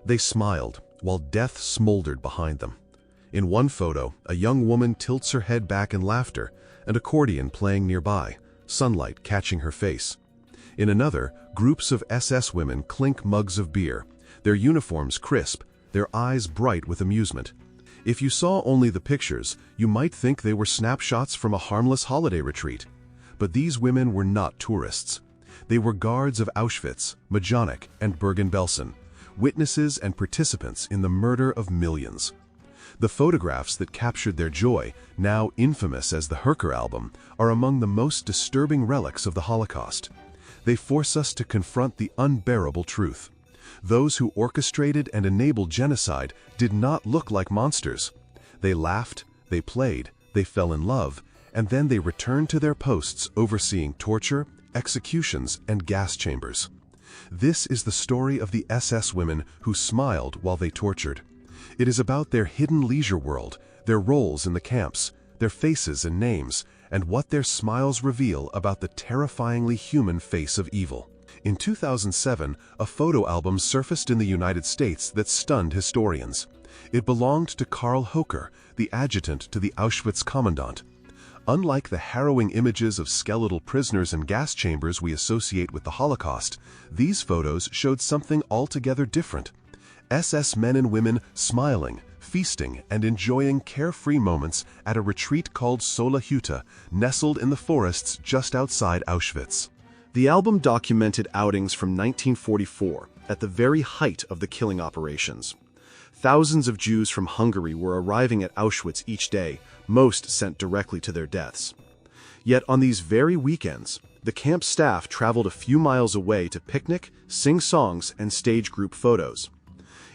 They smiled, while death smoldered behind them. In one photo, a young woman tilts her head back in laughter, an accordion playing nearby, sunlight catching her face. In another, groups of SS women clink mugs of beer, their uniforms crisp, their eyes bright with amusement. If you saw only the pictures, you might think they were snapshots from a harmless holiday retreat. But these women were not tourists. They were guards of Auschwitz, Majdanek, and Bergen-Belsen, witnesses and participants in the murder of millions. The photographs that captured their joy, now infamous as the Höcker album, are among the most disturbing relics of the Holocaust. They force us to confront the unbearable truth. Those who orchestrated and enabled genocide did not look like monsters. They laughed, they played, they fell in love, and then they returned to their posts overseeing torture, executions, and gas chambers. This is the story of the SS women who smiled while they tortured. It is about their hidden leisure world, their roles in the camps, their faces and names, and what their smiles reveal about the terrifyingly human face of evil. In 2007, a photo album surfaced in the United States that stunned historians. It belonged to Karl Höcker, the adjutant to the Auschwitz commandant. Unlike the harrowing images of skeletal prisoners and gas chambers we associate with the Holocaust, these photos showed something altogether different. SS men and women smiling, feasting, and enjoying carefree moments at a retreat called Solahütte, nestled in the forests just outside Auschwitz. The album documented outings from 1944, at the very height of the killing operations. Thousands of Jews from Hungary were arriving at Auschwitz each day, most sent directly to their deaths. Yet on these very weekends, the camp staff traveled a few miles away to picnic, sing songs, and stage group photos.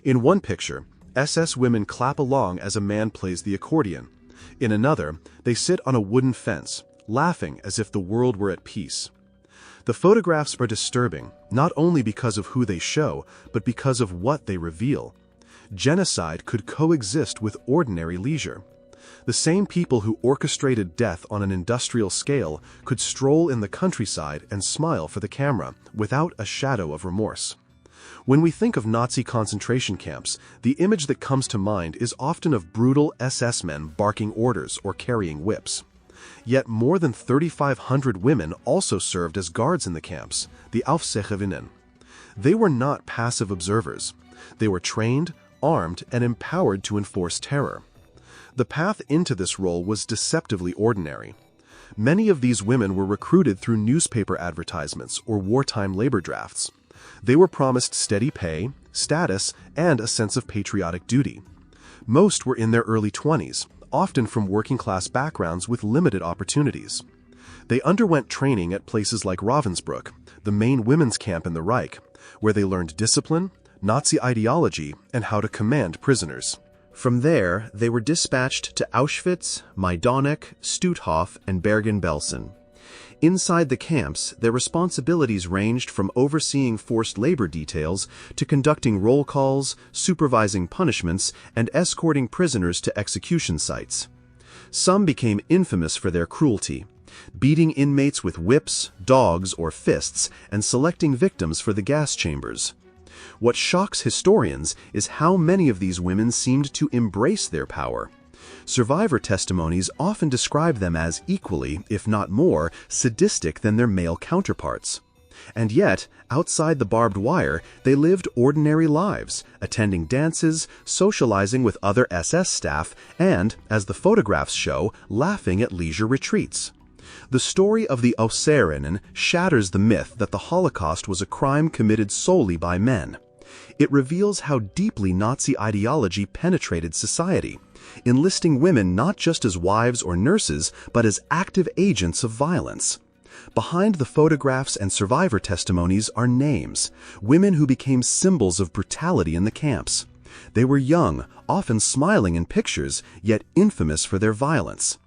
In one picture, SS women clap along as a man plays the accordion. In another, they sit on a wooden fence, laughing as if the world were at peace. The photographs are disturbing, not only because of who they show, but because of what they reveal. Genocide could coexist with ordinary leisure. The same people who orchestrated death on an industrial scale could stroll in the countryside and smile for the camera, without a shadow of remorse. When we think of Nazi concentration camps, the image that comes to mind is often of brutal SS men barking orders or carrying whips. Yet more than 3,500 women also served as guards in the camps, the Aufseherinnen. They were not passive observers. They were trained, armed, and empowered to enforce terror. The path into this role was deceptively ordinary. Many of these women were recruited through newspaper advertisements or wartime labor drafts. They were promised steady pay, status, and a sense of patriotic duty. Most were in their early 20s, often from working-class backgrounds with limited opportunities. They underwent training at places like Ravensbrück, the main women's camp in the Reich, where they learned discipline, Nazi ideology, and how to command prisoners. From there, they were dispatched to Auschwitz, Majdanek, Stutthof, and Bergen-Belsen. Inside the camps, their responsibilities ranged from overseeing forced labor details to conducting roll calls, supervising punishments, and escorting prisoners to execution sites. Some became infamous for their cruelty, beating inmates with whips, dogs, or fists, and selecting victims for the gas chambers. What shocks historians is how many of these women seemed to embrace their power. Survivor testimonies often describe them as equally, if not more, sadistic than their male counterparts. And yet, outside the barbed wire, they lived ordinary lives, attending dances, socializing with other SS staff, and, as the photographs show, laughing at leisure retreats. The story of the Aufseherinnen shatters the myth that the Holocaust was a crime committed solely by men. It reveals how deeply Nazi ideology penetrated society, enlisting women not just as wives or nurses, but as active agents of violence. Behind the photographs and survivor testimonies are names, women who became symbols of brutality in the camps. They were young, often smiling in pictures, yet infamous for their violence.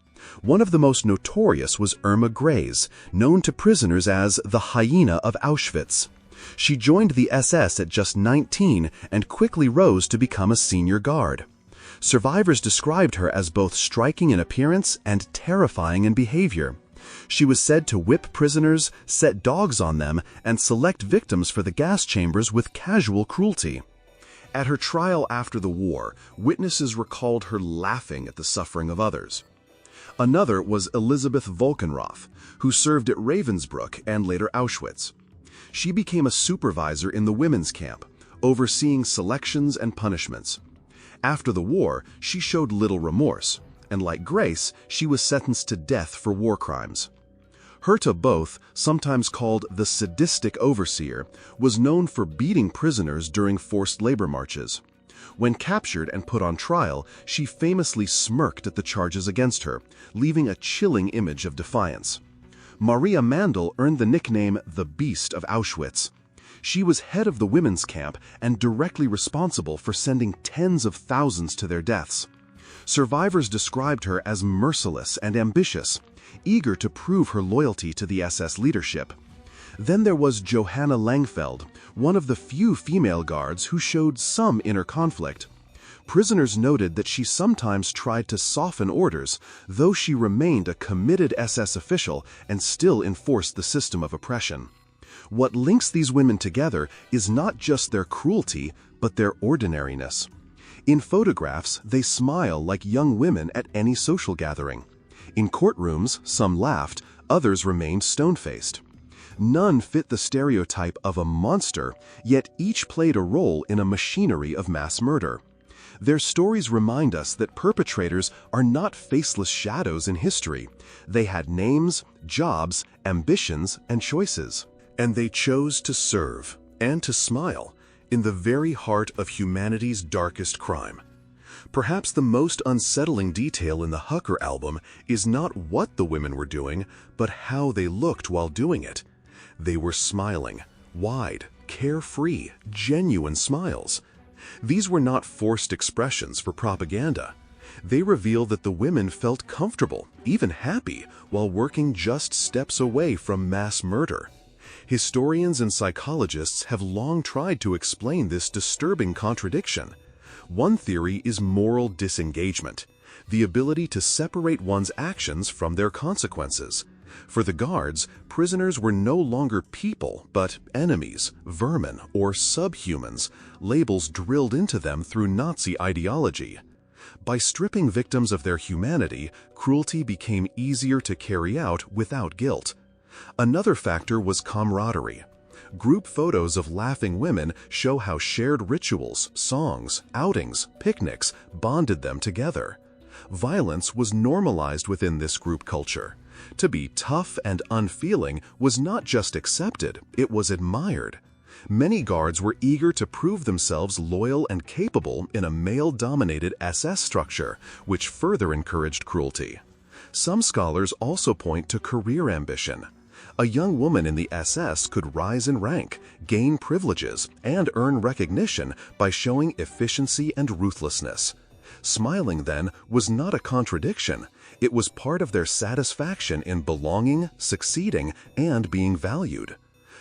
One of the most notorious was Irma Grayes, known to prisoners as the hyena of Auschwitz. She joined the SS at just 19 and quickly rose to become a senior guard. Survivors described her as both striking in appearance and terrifying in behavior. She was said to whip prisoners, set dogs on them, and select victims for the gas chambers with casual cruelty. At her trial after the war, witnesses recalled her laughing at the suffering of others. Another was Elisabeth Volkenroth, who served at Ravensbrück and later Auschwitz. She became a supervisor in the women's camp, overseeing selections and punishments. After the war, she showed little remorse, and like Grace, she was sentenced to death for war crimes. Herta Both, sometimes called the sadistic overseer, was known for beating prisoners during forced labor marches. When captured and put on trial, she famously smirked at the charges against her, leaving a chilling image of defiance. Maria Mandel earned the nickname the Beast of Auschwitz. She was head of the women's camp and directly responsible for sending tens of thousands to their deaths. Survivors described her as merciless and ambitious, eager to prove her loyalty to the SS leadership. Then there was Johanna Langfeld, one of the few female guards who showed some inner conflict. Prisoners noted that she sometimes tried to soften orders, though she remained a committed SS official and still enforced the system of oppression. What links these women together is not just their cruelty, but their ordinariness. In photographs, they smile like young women at any social gathering. In courtrooms, some laughed, others remained stone-faced. None fit the stereotype of a monster, yet each played a role in a machinery of mass murder. Their stories remind us that perpetrators are not faceless shadows in history. They had names, jobs, ambitions, and choices. And they chose to serve and to smile in the very heart of humanity's darkest crime. Perhaps the most unsettling detail in the Höcker album is not what the women were doing, but how they looked while doing it. They were smiling, wide, carefree, genuine smiles. These were not forced expressions for propaganda. They reveal that the women felt comfortable, even happy, while working just steps away from mass murder. Historians and psychologists have long tried to explain this disturbing contradiction. One theory is moral disengagement, the ability to separate one's actions from their consequences. For the guards, prisoners were no longer people, but enemies, vermin, or subhumans, labels drilled into them through Nazi ideology. By stripping victims of their humanity, cruelty became easier to carry out without guilt. Another factor was camaraderie. Group photos of laughing women show how shared rituals, songs, outings, picnics bonded them together. Violence was normalized within this group culture. To be tough and unfeeling was not just accepted, it was admired. Many guards were eager to prove themselves loyal and capable in a male-dominated SS structure, which further encouraged cruelty. Some scholars also point to career ambition. A young woman in the SS could rise in rank, gain privileges, and earn recognition by showing efficiency and ruthlessness. Smiling, then, was not a contradiction. It was part of their satisfaction in belonging, succeeding, and being valued.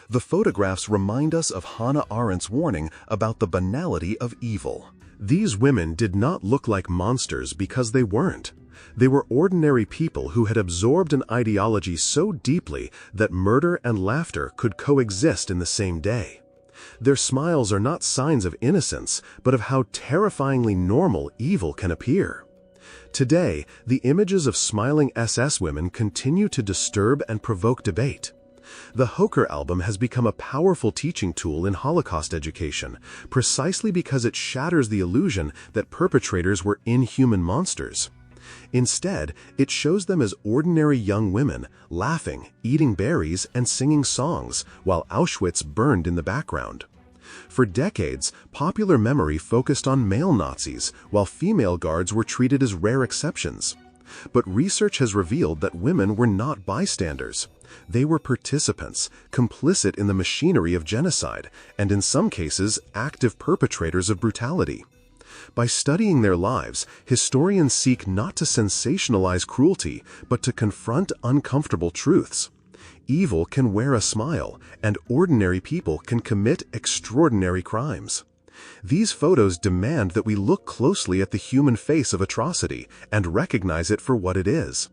The photographs remind us of Hannah Arendt's warning about the banality of evil. These women did not look like monsters because they weren't. They were ordinary people who had absorbed an ideology so deeply that murder and laughter could coexist in the same day. Their smiles are not signs of innocence, but of how terrifyingly normal evil can appear. Today, the images of smiling SS women continue to disturb and provoke debate. The Höcker album has become a powerful teaching tool in Holocaust education, precisely because it shatters the illusion that perpetrators were inhuman monsters. Instead, it shows them as ordinary young women, laughing, eating berries, and singing songs, while Auschwitz burned in the background. For decades, popular memory focused on male Nazis, while female guards were treated as rare exceptions. But research has revealed that women were not bystanders. They were participants, complicit in the machinery of genocide, and in some cases, active perpetrators of brutality. By studying their lives, historians seek not to sensationalize cruelty, but to confront uncomfortable truths. Evil can wear a smile, and ordinary people can commit extraordinary crimes. These photos demand that we look closely at the human face of atrocity and recognize it for what it is.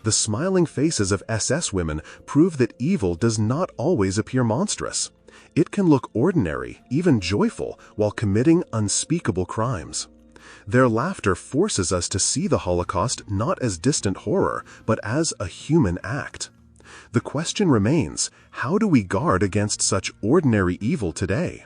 The smiling faces of SS women prove that evil does not always appear monstrous. It can look ordinary, even joyful, while committing unspeakable crimes. Their laughter forces us to see the Holocaust not as distant horror, but as a human act. The question remains, how do we guard against such ordinary evil today?